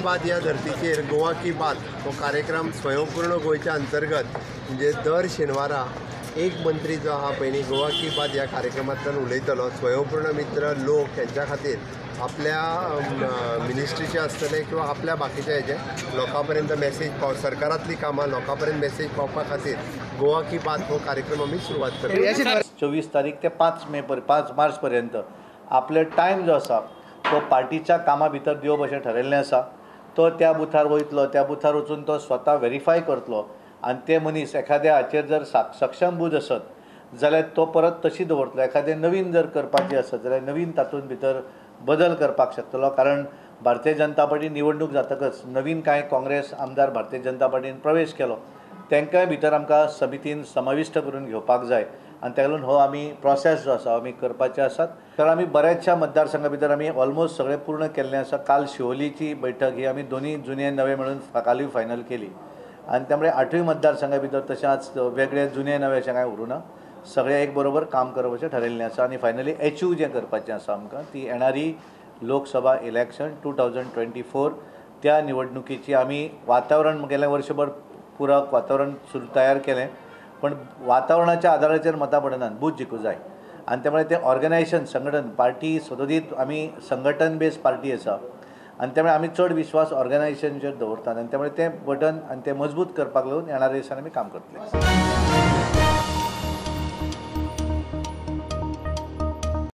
बात ह्या धर्तीचेर गोवा की बात तो कार्यक्रम स्वयंपूर्ण गोयच्या अंतर्गत म्हणजे दर शेनवारा एक मंत्री जो आहा पयलीं गोवा की बात ह्या कार्यक्रमांतल्यान उलयतलो स्वयंपूर्ण मित्र लोक हेंच्या खातीर आपल्या मिनिस्ट्रीचे आसतले किंवा आपल्या बाकीच्या हेजे लोकां पर्यंत मेसेज सरकारांतली कामां लोकां पर्यंत मेसेज पावपा खातीर गोवा की बात हो कार्यक्रम आमी सुरवात करता। 24 तारीख ते 5 मार्च पर्यंत आपले टायम जो आसा तो पार्टीच्या कामां भितर दिवप अशें ठरयल्लें आसा। तो त्या बुथार वयतलो, त्या बुथार वचून तो स्वता व्हेरीफाय करतलो आनी ते मनीस एखाद्या हाचेर जर सक्षम बूथ आसत जाल्यार तो परत तशी दवरतलो। एखादें नवीन जर करपाचें आसत जाल्यार नवीन तातूंत भितर बदल करपाक शकतलो, कारण भारतीय जनता पार्टी निवडणूक जातकच नवीन कांय काँग्रेस आमदार भारतीय जनता पार्टीन प्रवेश केलो, तांकांय भितर आमकां समितीन समाविष्ट करून घेवपाक जाय आनी ताका लागून हो आमी प्रोसेस जो आसा आमी करपाचे आसात। तर आमी बऱ्याचशा मतदारसंघा भितर आमी ऑलमोस्ट सगळें पूर्ण केल्लें आसा। काल शिवोलीची बैठक ही आमी दोन्ही जुने नवे मेळून कालूय फायनल केली आनी त्यामुळे 8 मतदारसंघा भितर तशें आज वेगळे जुने नवे अशें कांय उरूना, सगळे एक बरोबर काम करप अशें ठरयल्लें आसा आनी फायनली एचीव जें करपाचें आसा आमकां ती येणारी लोकसभा इलेक्शन 2024 त्या निवडणुकीची आमी वातावरण गेल्या वर्षभर पुरक वातावरण तयार केलें, पण वातावरणाच्या आदाराचेर मतां पडनात, बूथ जिखूं जाय आनी त्यामुळे ते ऑर्गनायझेशन संघटन पार्टी स्वतंत्र आमी संघटन बेस्ड पार्टी आसा आनी त्यामुळे आमी चड विश्वास ऑर्गनायझेशनाचेर दवरतात आनी त्यामुळे ते बटन आनी ते मजबूत करपाक लागून येणाऱ्या दिसांनी आमी काम करतले।